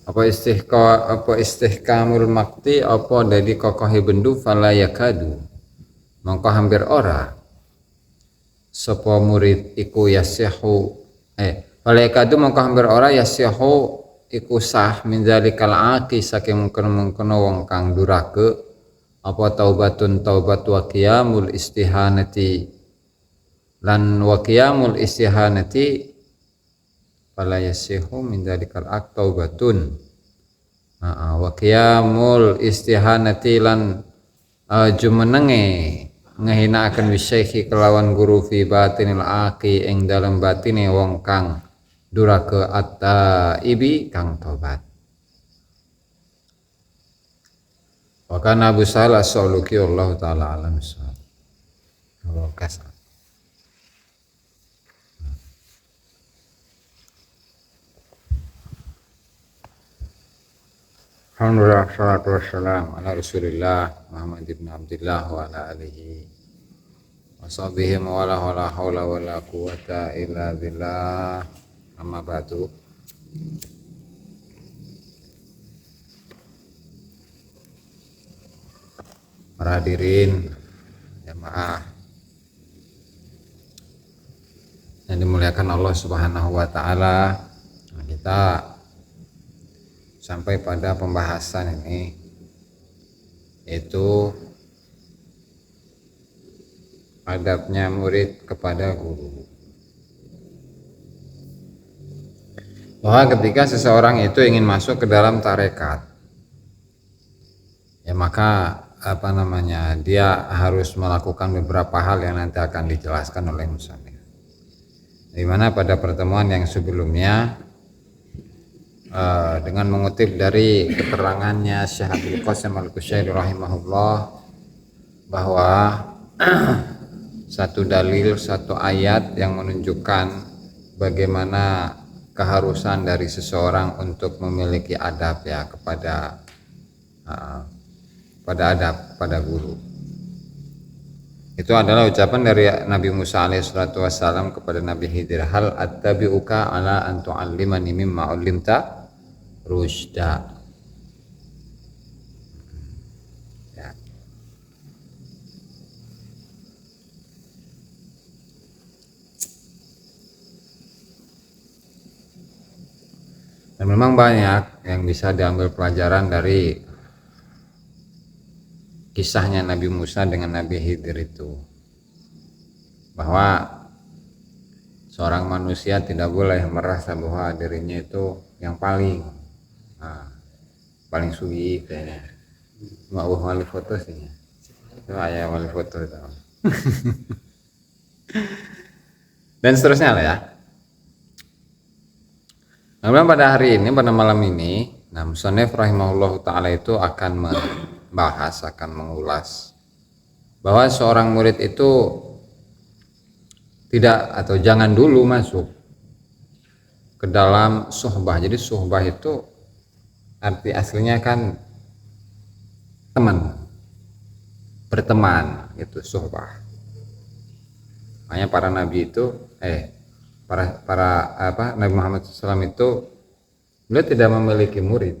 apa istihkamul makti apa dari kokohi bendu fala yakadu mongko hampir ora sapa murid iku yasihu fala yakadu mongko hampir ora yasihu iku sah min zalikal aqi saking mungkon-mungkon wong kang durake apa taubatun taubat wa qiyamul istihanati lan wa qiyamul istihanati fala yasihu min dzalikal aqt taubatun wa qiyamul istihanati lan jumenenge ngehinaaken wisyaihi kelawan guru fi batinil aqi ing dalem batine wong kang durake at-taibi kang tobat wa kana Abu Sa'al as-Sa'luki Allah taala alam wa kasar. Alhamdulillah, salatu wassalam ala rasulillah Muhammad ibn Abdullah wa ala alihi wa sahbihi wa la hawla wa la quwata illa billah amma ba'du. Para hadirin jamaah yang dimuliakan Allah Subhanahu wa taala, kita sampai pada pembahasan ini yaitu adabnya murid kepada guru. Bahwa ketika seseorang itu ingin masuk ke dalam tarekat, ya maka dia harus melakukan beberapa hal yang nanti akan dijelaskan oleh musannif. Di mana pada pertemuan yang sebelumnya dengan mengutip dari keterangannya Syekh Abdul Qasim Al-Qushairi rahimahullah bahwa satu dalil, satu ayat yang menunjukkan bagaimana keharusan dari seseorang untuk memiliki adab ya kepada guru. Itu adalah ucapan dari Nabi Musa alaihissalatu wassalam kepada Nabi Khidir, hal attabi'uka ala an tu'allimani mimma 'allimta rusyda. Ya. Dan memang banyak yang bisa diambil pelajaran dari kisahnya Nabi Musa dengan Nabi Khidir itu, bahwa seorang manusia tidak boleh merasa bahwa dirinya itu yang paling sugi kayaknya. Mau wali foto sih, itu ayah wali foto itu. Dan seterusnya lah ya. Namun pada hari ini, pada malam ini, musannif rahimahullah ta'ala itu akan membahas, akan mengulas bahwa seorang murid itu tidak atau jangan dulu masuk ke dalam suhbah. Jadi suhbah itu arti aslinya kan teman, berteman, itu suhbah. Makanya para nabi itu Nabi Muhammad SAW itu beliau tidak memiliki murid,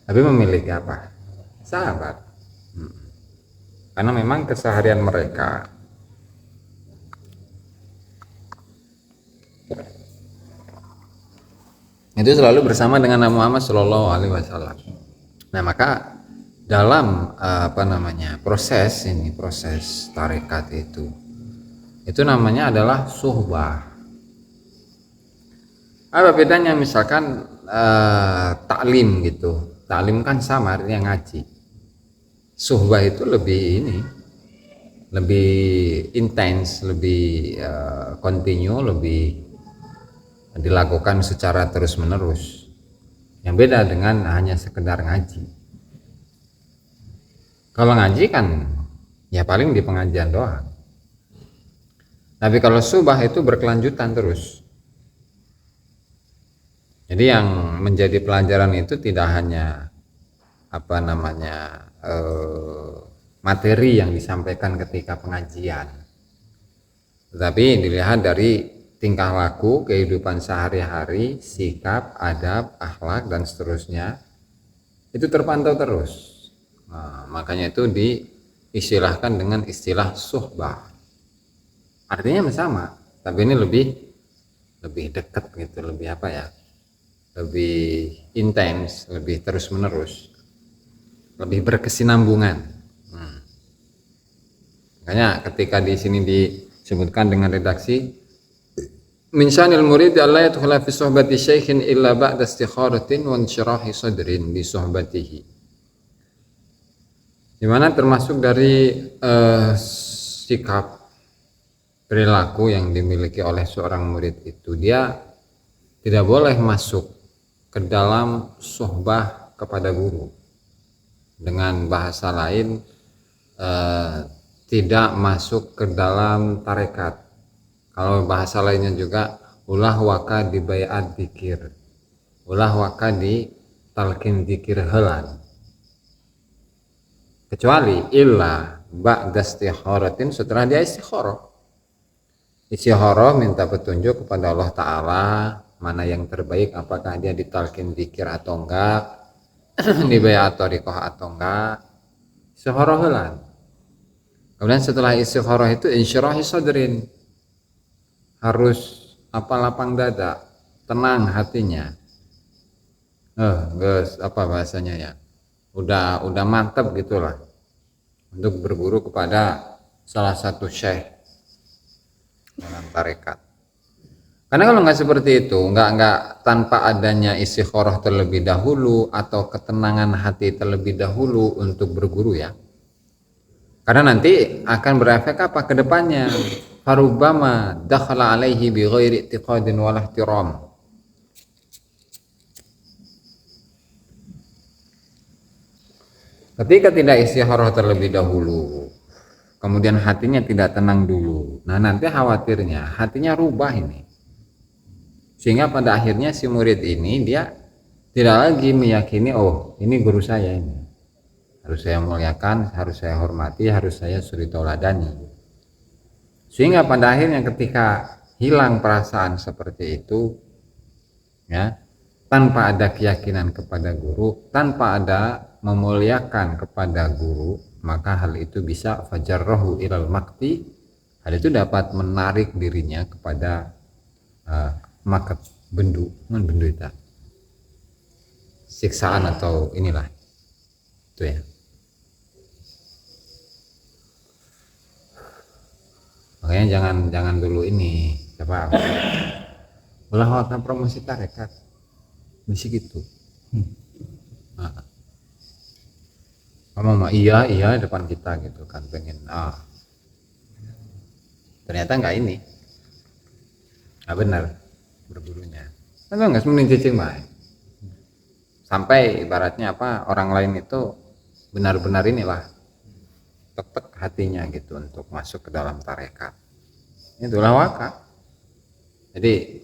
tapi memiliki apa? Sahabat. Karena memang keseharian mereka itu selalu bersama dengan Nabi Muhammad SAW. Nah, maka dalam proses tarekat itu namanya adalah suhbah. Apa bedanya misalkan taklim gitu? Taklim kan sama artinya ngaji. Suhbah itu lebih intens, lebih continue, lebih dilakukan secara terus menerus. Yang beda dengan hanya sekedar ngaji. Kalau ngaji kan ya paling di pengajian doang. Tapi kalau suhbah itu berkelanjutan terus. Jadi yang menjadi pelajaran itu tidak hanya materi yang disampaikan ketika pengajian, tetapi dilihat dari tingkah laku, kehidupan sehari-hari, sikap, adab, akhlak dan seterusnya itu terpantau terus. Nah, makanya itu diistilahkan dengan istilah suhbah. Artinya sama, tapi ini lebih dekat gitu, lebih apa ya? Lebih intens, lebih terus menerus, lebih berkesinambungan. Makanya ketika di sini disebutkan dengan redaksi min syanil murid alla yadkhula fi suhbati syaikhin illa ba'da istikharatin wa insyirahi sadrin li suhbatihi. Di mana termasuk dari sikap perilaku yang dimiliki oleh seorang murid itu, dia tidak boleh masuk ke dalam suhbah kepada guru. Dengan bahasa lain, tidak masuk ke dalam tarekat. Kalau bahasa lainnya juga ulah waka di bayat dzikir, ulah waka di talqin dzikir helan, kecuali illa ba'da istikharatin, setelah dia istikharah minta petunjuk kepada Allah Ta'ala mana yang terbaik, apakah dia ditalqin dzikir atau enggak, di bayat thariqah atau enggak, istikharah helan. Kemudian setelah istikharah itu insyirahi sadrin, harus lapang dada, tenang hatinya. Guys, apa bahasanya ya? Udah mantap gitulah untuk berguru kepada salah satu syekh dalam tarekat. Karena kalau nggak seperti itu, nggak tanpa adanya istikharah terlebih dahulu atau ketenangan hati terlebih dahulu untuk berguru ya. Karena nanti akan berefek apa ke depannya? Farubbama dakhala alaihi bi ghairi i'tiqadin wala ihtiram. Ketika tidak istikharah terlebih dahulu, kemudian hatinya tidak tenang dulu. Nah, nanti khawatirnya hatinya rubah ini. Sehingga pada akhirnya si murid ini dia tidak lagi meyakini, oh, ini guru saya ini. Harus saya muliakan, harus saya hormati, harus saya suri tauladani. Sehingga pada akhirnya ketika hilang perasaan seperti itu, ya, tanpa ada keyakinan kepada guru, tanpa ada memuliakan kepada guru, maka hal itu bisa fajarrahu ilal makti. Hal itu dapat menarik dirinya kepada makat bendu itu siksaan atau inilah itu ya. Makanya jangan dulu ini coba ulah waktu promosi tarekat mesti gitu. Kamu mah iya depan kita gitu kan, pengen ternyata nggak ini, nggak benar bergurunya. Kan nggak semuanya cicing baik. Sampai ibaratnya apa, orang lain itu benar-benar inilah tek hatinya gitu untuk masuk ke dalam tarekat. Itulah waka. Jadi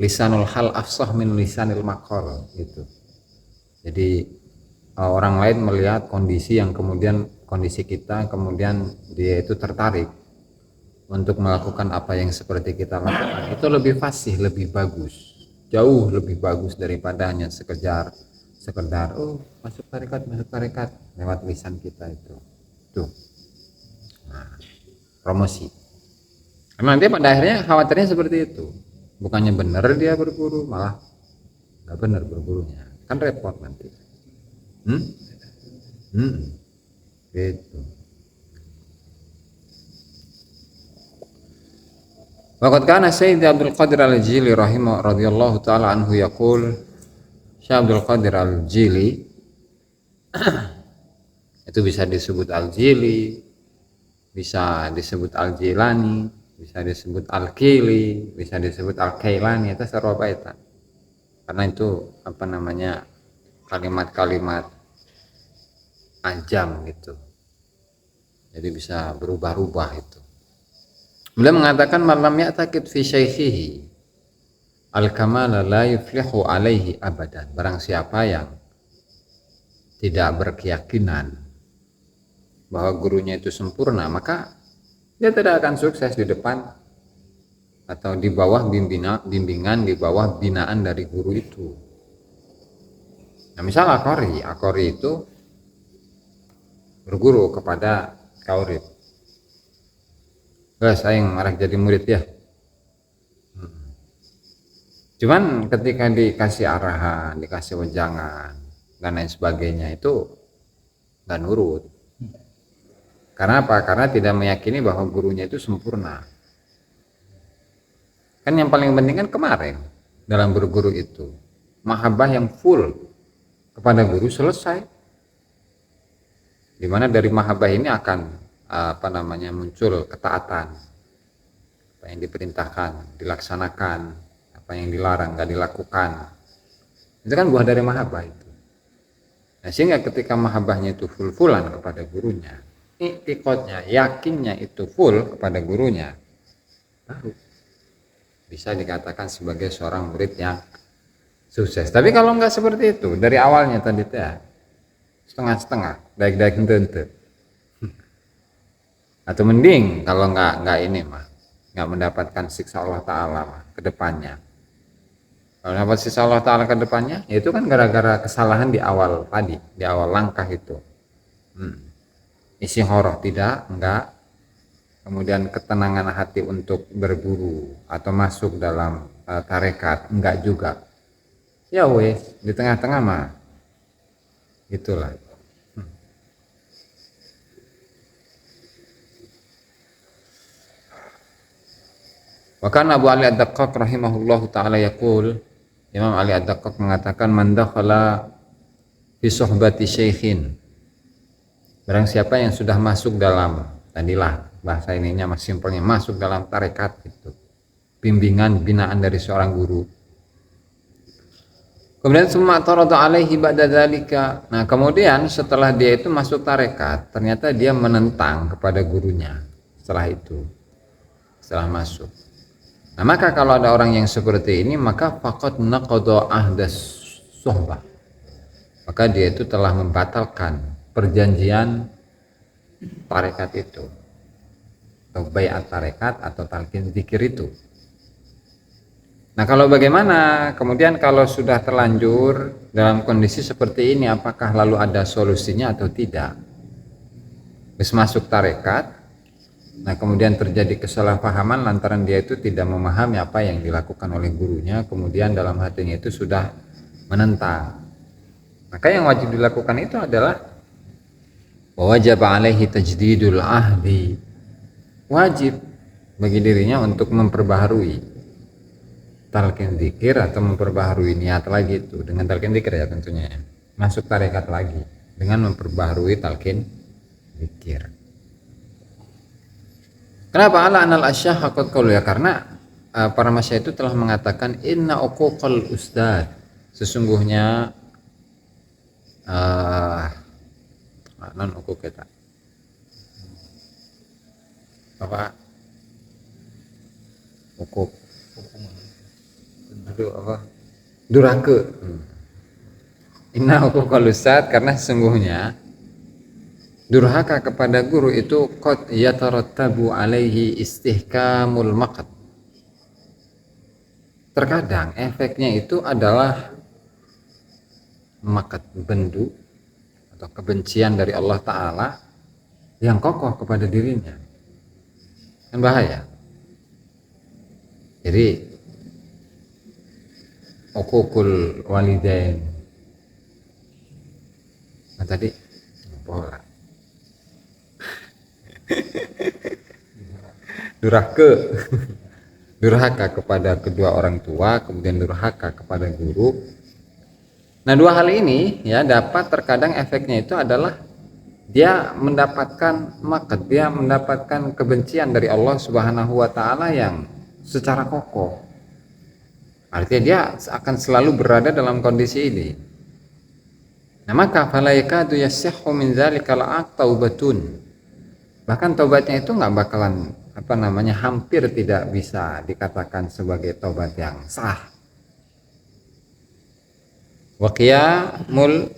lisanul hal afsah min lisanil maqal gitu. Jadi orang lain melihat kondisi yang kemudian kondisi kita, kemudian dia itu tertarik untuk melakukan apa yang seperti kita lakukan, itu lebih fasih, lebih bagus, jauh lebih bagus daripada hanya sekedar oh masuk tarekat lewat lisan kita itu tuh. Nah, promosi. Karena nanti pada akhirnya khawatirnya seperti itu, bukannya benar dia berguru malah nggak benar bergurunya, kan repot nanti. Gitu. Waqad kana Sayyid Abdul Qadir Al-Jili rahimah radhiyallahu taala anhu yaqul, Syekh Abdul Qadir Al-Jili itu bisa disebut Al-Jili, bisa disebut Al-Jilani, bisa disebut Al-Kili, bisa disebut Al-Kailani, itu sarwa itu. Karena itu apa namanya, kalimat-kalimat ajam gitu. Jadi bisa berubah-ubah itu. Beliau mengatakan malam ya'taqid fi syaikhihi al-kamala la yuflihu alaihi abadan. Barang siapa yang tidak berkeyakinan bahwa gurunya itu sempurna, maka dia tidak akan sukses di depan atau di bawah bimbingan, di bawah binaan dari guru itu. Nah, misal akori itu berguru kepada kaurit. Saya yang marah jadi murid ya. Cuman ketika dikasih arahan, dikasih wejangan dan lain sebagainya itu nggak nurut. Karena apa? Karena tidak meyakini bahwa gurunya itu sempurna. Kan yang paling penting kan kemarin dalam berguru itu mahabbah yang full kepada guru selesai. Dimana dari mahabbah ini akan muncul ketaatan, apa yang diperintahkan dilaksanakan, apa yang dilarang nggak dilakukan. Itu kan buah dari mahabbah itu. Nah, sehingga ketika mahabbahnya itu full-fullan kepada gurunya, iktikadnya, yakinnya itu full kepada gurunya, baru bisa dikatakan sebagai seorang murid yang sukses. Tapi kalau nggak seperti itu dari awalnya tadi ya setengah-setengah, daik-daik ente. Atau mending kalau nggak ini mah nggak mendapatkan siksa Allah Ta'ala ke depannya. Kalau dapat siksa Allah Ta'ala ke depannya, ya itu kan gara-gara kesalahan di awal tadi, di awal langkah itu. Isi horoh enggak. Kemudian ketenangan hati untuk berburu atau masuk dalam tarekat, enggak juga. Ya wes, di tengah-tengah mah itulah. Wa kana Abu Ali Ad-Daqqaq rahimahullahu taala yaqul, Imam Ali Ad-Daqqaq mengatakan, man dakhala fi suhbati syaikhin, barang siapa yang sudah masuk dalam, tadilah bahasa ininya mas simpelnya, masuk dalam tarekat itu, bimbingan binaan dari seorang guru. Kemudian summa tarada alaihi ba'da dzalika. Nah, kemudian setelah dia itu masuk tarekat, ternyata dia menentang kepada gurunya setelah setelah masuk. Nah, maka kalau ada orang yang seperti ini, maka faqad naqada ahdas suhbah. Maka dia itu telah membatalkan perjanjian tarekat itu, atau baiat tarekat atau talqin zikir itu. Nah, kalau bagaimana kemudian kalau sudah terlanjur dalam kondisi seperti ini, apakah lalu ada solusinya atau tidak? Habis masuk tarekat, nah kemudian terjadi kesalahpahaman lantaran dia itu tidak memahami apa yang dilakukan oleh gurunya, kemudian dalam hatinya itu sudah menentang. Maka yang wajib dilakukan itu adalah wajib alaihi tajdidul ahdi, wajib bagi dirinya untuk memperbaharui talqin zikir atau memperbaharui niat lagi itu dengan talqin zikir ya tentunya, masuk tarekat lagi dengan memperbaharui talqin zikir. Kenapa ala anal asyah hakot qaul ya, karena para masyayikh itu telah mengatakan inna uquqal ustad, sesungguhnya non uquq kita apa uquq durhaka. Inna uquqal ustad, karena sesungguhnya durhaka kepada guru itu qad yatarattabu alaihi istihkamul maqat, terkadang efeknya itu adalah makat, bendu atau kebencian dari Allah Ta'ala yang kokoh kepada dirinya, kan bahaya. Jadi uququl walidain, nah tadi pola durhaka kepada kedua orang tua, kemudian durhaka kepada guru. Nah, dua hal ini ya dapat terkadang efeknya itu adalah dia mendapatkan makat, dia mendapatkan kebencian dari Allah Subhanahu wa taala yang secara kokoh. Artinya dia akan selalu berada dalam kondisi ini. Nah, maka fala yakadu yasihhu min dzalikal taubatun. Bahkan taubatnya itu nggak bakalan hampir tidak bisa dikatakan sebagai taubat yang sah. Wa qiyamul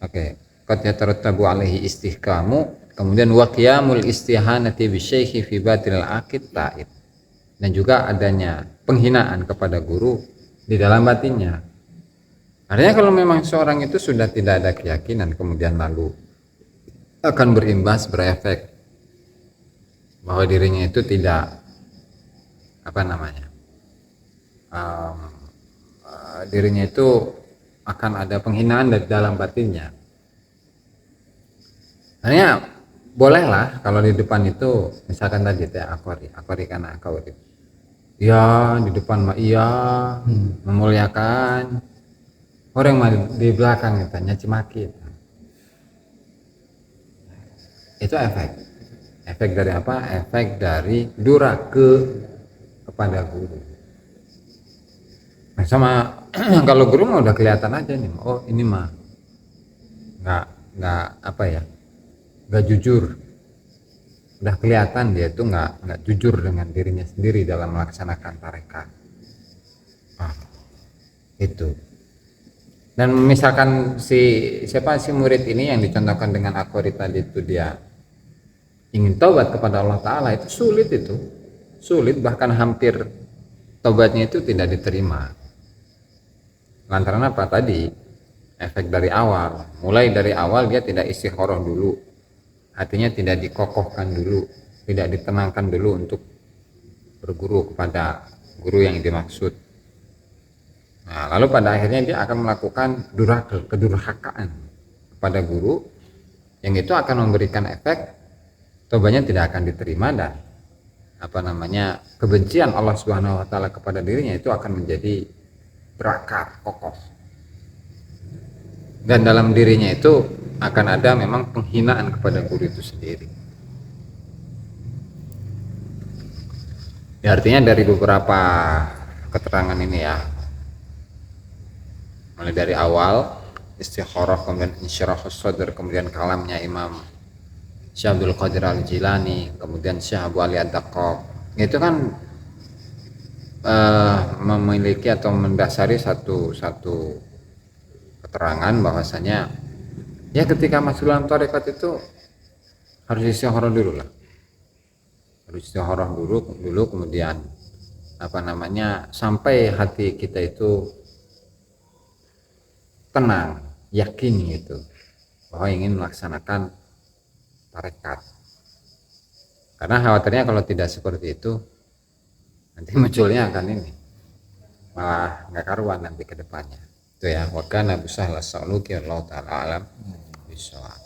qad yatarattabu alaihi istihkamu, kemudian wa qiyamul istihanati bi syaikhi fi batil aqid taib. dan juga adanya penghinaan kepada guru di dalam batinnya. Artinya kalau memang seorang itu sudah tidak ada keyakinan kemudian lalu akan berimbas, berefek bahwa dirinya itu tidak dirinya itu akan ada penghinaan dari dalam batinnya. Artinya bolehlah kalau di depan itu misalkan tadi akori karena akori ya di depan mah iya memuliakan, orang mah di belakang itu nyaci maki. Itu efek dari apa? Efek dari durhaka kepada guru. Nah, sama kalau guru mah udah kelihatan aja nih, oh ini mah nggak nggak jujur, udah kelihatan dia itu nggak jujur dengan dirinya sendiri dalam melaksanakan tarekat. Itu. Dan misalkan si murid ini yang dicontohkan dengan akori tadi itu dia ingin taubat kepada Allah Ta'ala, itu sulit bahkan hampir taubatnya itu tidak diterima. Lantaran apa tadi? Efek dari awal, mulai dari awal dia tidak istikharah dulu, hatinya tidak dikokohkan dulu, tidak ditenangkan dulu untuk berguru kepada guru yang dimaksud. Nah, lalu pada akhirnya dia akan melakukan kedurhakaan kepada guru, yang itu akan memberikan efek taubatnya tidak akan diterima dan kebencian Allah Subhanahu wa taala kepada dirinya itu akan menjadi berakar kokoh. Dan dalam dirinya itu akan ada memang penghinaan kepada guru itu sendiri. Ya, artinya dari beberapa keterangan ini ya, mulai dari awal istikharah, kemudian insyirahus sadr, kemudian kalamnya Imam Syekh Abdul Qadir Al-Jilani, kemudian Syekh Abu Ali Ad-Daqqaq, itu kan memiliki atau mendasari satu keterangan bahwasanya ya ketika masuk dalam tarekat itu harus istikharah dulu lah, dulu kemudian sampai hati kita itu tenang, yakin gitu bahwa ingin melaksanakan tarekat. Karena khawatirnya kalau tidak seperti itu nanti munculnya akan ini malah nggak karuan nanti ke depannya. Itu ya, wa kana bisahla sa'luki Allah ta'ala alam bisawab.